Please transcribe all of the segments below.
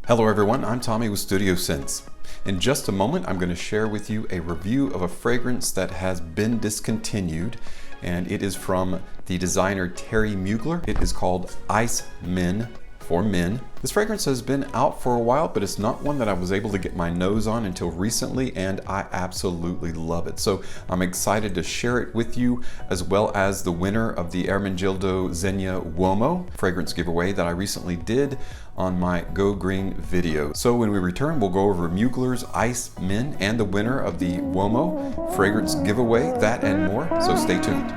Hello everyone, I'm Tommy with Studio Sense. In just a moment, I'm going to share with you a review of a fragrance that has been discontinued, and it is from the designer Thierry Mugler. It is called Ice Men for Men. This fragrance has been out for a while, but it's not one that I was able to get my nose on until recently, and I absolutely love it. So I'm excited to share it with you, as well as the winner of the Ermenegildo Zegna Uomo fragrance giveaway that I recently did on my Go Green video. So when we return, we'll go over Mugler's Ice Men and the winner of the Uomo fragrance giveaway, that and more, so stay tuned.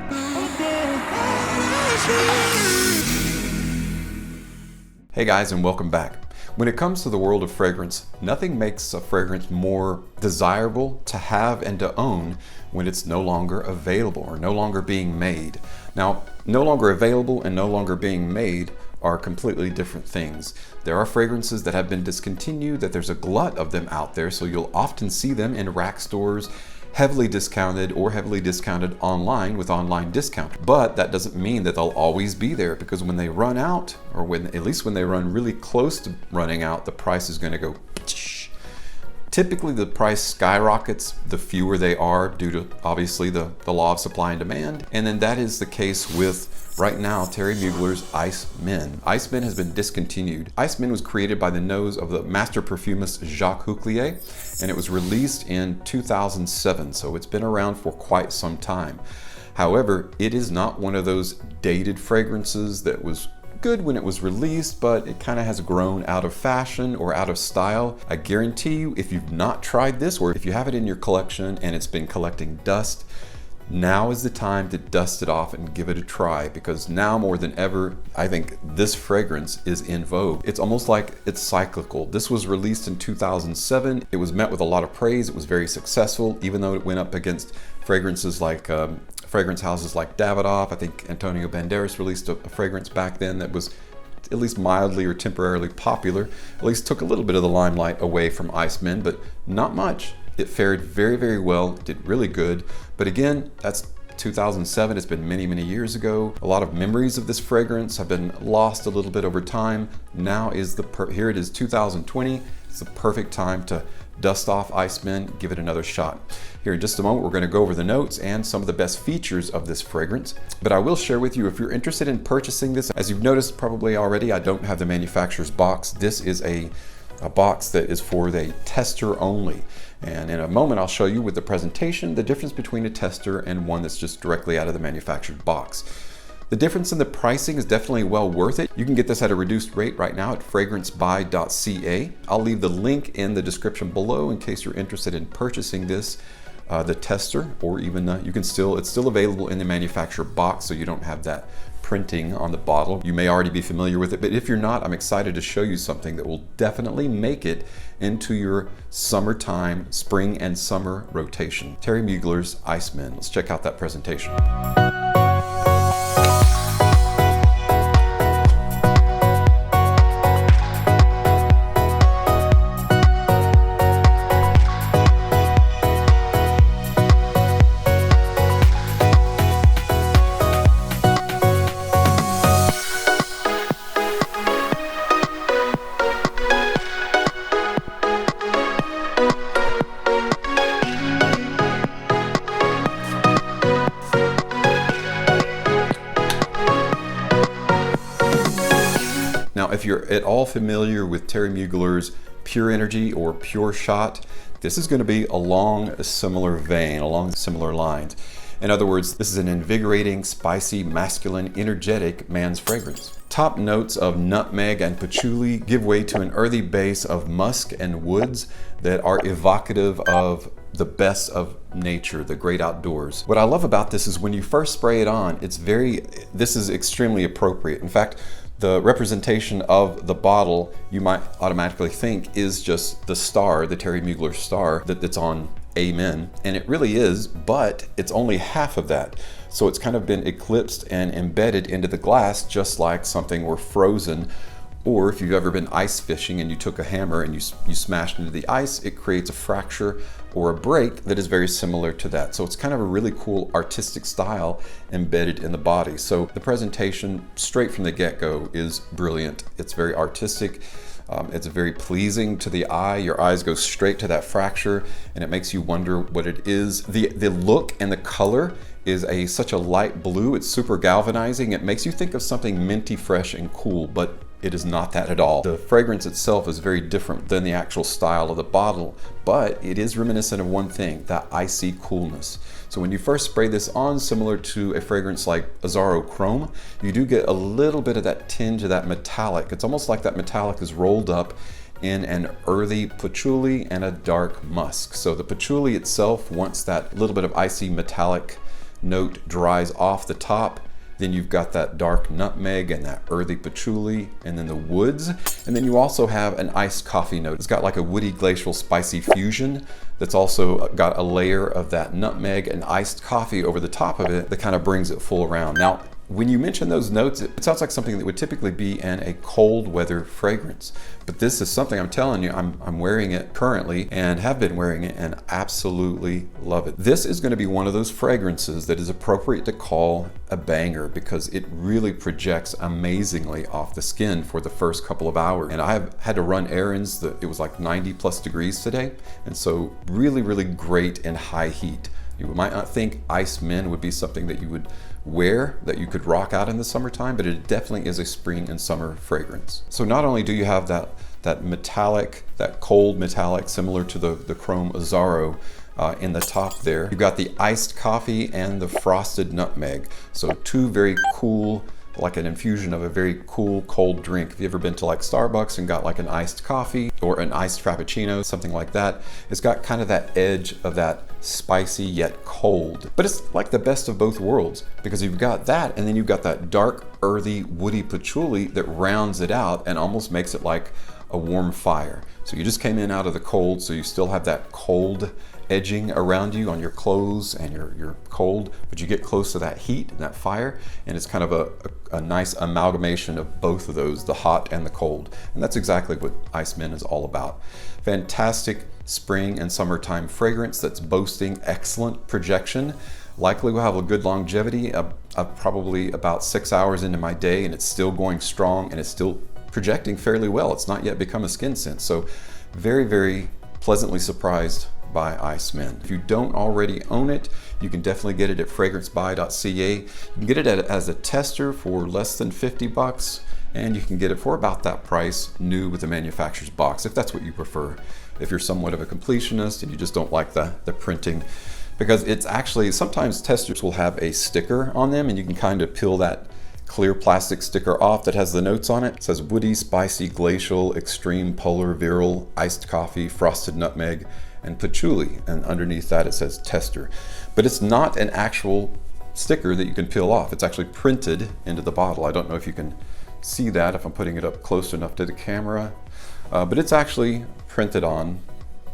Hey guys, and welcome back. When it comes to the world of fragrance, nothing makes a fragrance more desirable to have and to own when it's no longer available or no longer being made. Now, no longer available and no longer being made are completely different things. There are fragrances that have been discontinued, that there's a glut of them out there, so you'll often see them in rack stores, heavily discounted or heavily discounted online with online discount. But that doesn't mean that they'll always be there, because when they run out, or at least when they run really close to running out, the price is going to go typically the price skyrockets the fewer they are, due to obviously the law of supply and demand. And then that is the case with right now Thierry Mugler's Ice Men. Ice Men has been discontinued. Ice Men was created by the nose of the master perfumist Jacques Huclier, and it was released in 2007, so it's been around for quite some time. However, it is not one of those dated fragrances that was good when it was released, but it kind of has grown out of fashion or out of style. I guarantee you, if you've not tried this, or if you have it in your collection and it's been collecting dust, now is the time to dust it off and give it a try, because now more than ever, I think this fragrance is in vogue. It's almost like it's cyclical. This was released in 2007. It was met with a lot of praise. It was very successful, even though it went up against fragrances like fragrance houses like Davidoff. I think Antonio Banderas released a fragrance back then that was at least mildly or temporarily popular. At least took a little bit of the limelight away from Ice Men, but not much. It fared very, very well, did really good. But again, that's 2007, it's been many, many years ago. A lot of memories of this fragrance have been lost a little bit over time. Now is here it is 2020, it's the perfect time to dust off Ice Men, give it another shot. Here in just a moment, we're going to go over the notes and some of the best features of this fragrance. But I will share with you, if you're interested in purchasing this, as you've noticed probably already, I don't have the manufacturer's box. This is a box that is for the tester only. And in a moment, I'll show you with the presentation the difference between a tester and one that's just directly out of the manufactured box. The difference in the pricing is definitely well worth it. You can get this at a reduced rate right now at fragrancebuy.ca. I'll leave the link in the description below in case you're interested in purchasing this, the tester, or even it's still available in the manufacturer box, so you don't have that printing on the bottle. You may already be familiar with it, but if you're not, I'm excited to show you something that will definitely make it into your summertime, spring and summer rotation. Thierry Mugler's Ice Men. Let's check out that presentation. Now, if you're at all familiar with Thierry Mugler's Pure Energy or Pure Shot, this is going to be along a similar vein, along similar lines. In other words, this is an invigorating, spicy, masculine, energetic man's fragrance. Top notes of nutmeg and patchouli give way to an earthy base of musk and woods that are evocative of the best of nature, the great outdoors. What I love about this is when you first spray it on, this is extremely appropriate. In fact, the representation of the bottle, you might automatically think, is just the star, the Thierry Mugler star that's on Amen. And it really is, but it's only half of that. So it's kind of been eclipsed and embedded into the glass, just like something were frozen. Or if you've ever been ice fishing and you took a hammer and you smashed into the ice, it creates a fracture or a break that is very similar to that. So it's kind of a really cool artistic style embedded in the body. So the presentation straight from the get-go is brilliant. It's very artistic. It's very pleasing to the eye. Your eyes go straight to that fracture, and it makes you wonder what it is. The look and the color is such a light blue. It's super galvanizing. It makes you think of something minty, fresh, and cool, but it is not that at all. The fragrance itself is very different than the actual style of the bottle, but it is reminiscent of one thing, that icy coolness. So when you first spray this on, similar to a fragrance like Azzaro Chrome, you do get a little bit of that tinge of that metallic. It's almost like that metallic is rolled up in an earthy patchouli and a dark musk. So the patchouli itself, once that little bit of icy metallic note dries off the top, then you've got that dark nutmeg and that earthy patchouli, and then the woods. And then you also have an iced coffee note. It's got like a woody glacial spicy fusion that's also got a layer of that nutmeg and iced coffee over the top of it that kind of brings it full around. Now, when you mention those notes, it sounds like something that would typically be in a cold weather fragrance. But this is something, I'm telling you, I'm wearing it currently and have been wearing it and absolutely love it. This is going to be one of those fragrances that is appropriate to call a banger because it really projects amazingly off the skin for the first couple of hours. And I have had to run errands it was like 90+ degrees today. And so really, really great in high heat. You might not think Ice Men would be something that you would wear, that you could rock out in the summertime, but it definitely is a spring and summer fragrance. So not only do you have that metallic, that cold metallic, similar to the Chrome Azzaro in the top there, you've got the iced coffee and the frosted nutmeg. So two very cool, like an infusion of a very cool cold drink. If you've ever been to like Starbucks and got like an iced coffee or an iced frappuccino, something like that, it's got kind of that edge of that spicy yet cold. But it's like the best of both worlds because you've got that and then you've got that dark, earthy, woody patchouli that rounds it out and almost makes it like a warm fire. So you just came in out of the cold, so you still have that cold edging around you on your clothes and you're cold, but you get close to that heat and that fire, and it's kind of a nice amalgamation of both of those, the hot and the cold. And that's exactly what Ice Men is all about. Fantastic spring and summertime fragrance that's boasting excellent projection. Likely will have a good longevity of probably about 6 hours into my day, and it's still going strong and it's still projecting fairly well. It's not yet become a skin scent. So very, very pleasantly surprised by Ice Men. If you don't already own it, you can definitely get it at fragrancebuy.ca. You can get it as a tester for less than $50, and you can get it for about that price new with the manufacturer's box, if that's what you prefer. If you're somewhat of a completionist and you just don't like the printing, because it's actually, sometimes testers will have a sticker on them and you can kind of peel that clear plastic sticker off that has the notes on it. It says woody, spicy, glacial, extreme, polar, virile, iced coffee, frosted nutmeg, and patchouli, and underneath that it says tester. But it's not an actual sticker that you can peel off. It's actually printed into the bottle. I don't know if you can see that if I'm putting it up close enough to the camera, but it's actually printed on.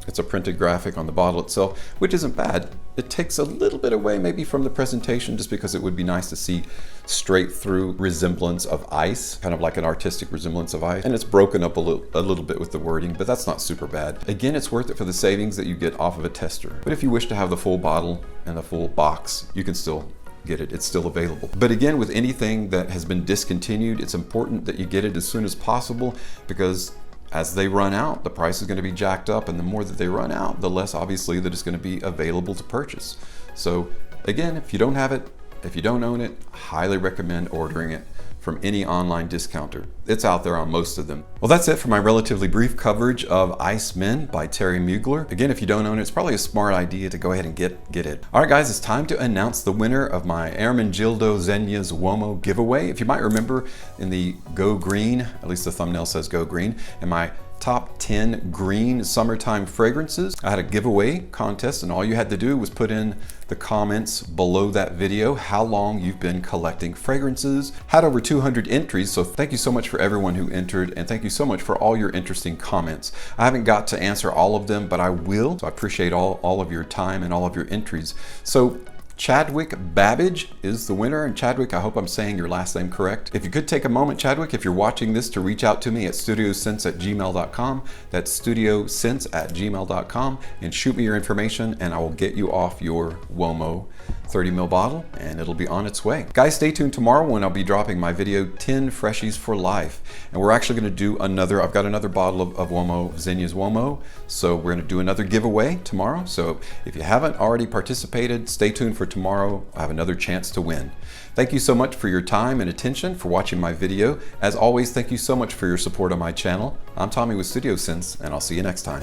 It's a printed graphic on the bottle itself, which isn't bad. It takes a little bit away maybe from the presentation, just because it would be nice to see straight through resemblance of ice, kind of like an artistic resemblance of ice. And it's broken up a little bit with the wording, but that's not super bad. Again, it's worth it for the savings that you get off of a tester. But if you wish to have the full bottle and the full box, you can still get it. It's still available. But again, with anything that has been discontinued, it's important that you get it as soon as possible, because as they run out, the price is going to be jacked up, and the more that they run out, the less obviously that it's going to be available to purchase. So again, if you don't have it, if you don't own it, highly recommend ordering it from any online discounter. It's out there on most of them. Well, that's it for my relatively brief coverage of Ice Men by Thierry Mugler. Again, if you don't own it, it's probably a smart idea to go ahead and get it. All right, guys, it's time to announce the winner of my Ermenegildo Zenya's Uomo giveaway. If you might remember in the Go Green, at least the thumbnail says Go Green, in my top 10 green summertime fragrances, I had a giveaway contest, and all you had to do was put in the comments below that video how long you've been collecting fragrances. Had over 200 entries, so thank you so much for everyone who entered, and thank you so much for all your interesting comments. I haven't got to answer all of them, but I will, so I appreciate all of your time and all of your entries. So Chadwick Babbage is the winner, and Chadwick, I hope I'm saying your last name correct. If you could take a moment, Chadwick, if you're watching this, to reach out to me at studiosense@gmail.com. That's studiosense@gmail.com, and shoot me your information, and I will get you off your Uomo 30 ml bottle, and it'll be on its way. Guys, stay tuned tomorrow when I'll be dropping my video 10 Freshies for Life. And we're actually going to do I've got another bottle of Uomo, Zinnia's Uomo, so we're going to do another giveaway tomorrow. So if you haven't already participated, stay tuned for tomorrow. I have another chance to win. Thank you so much for your time and attention, for watching my video. As always, thank you so much for your support on my channel. I'm Tommy with Studio Sense, and I'll see you next time.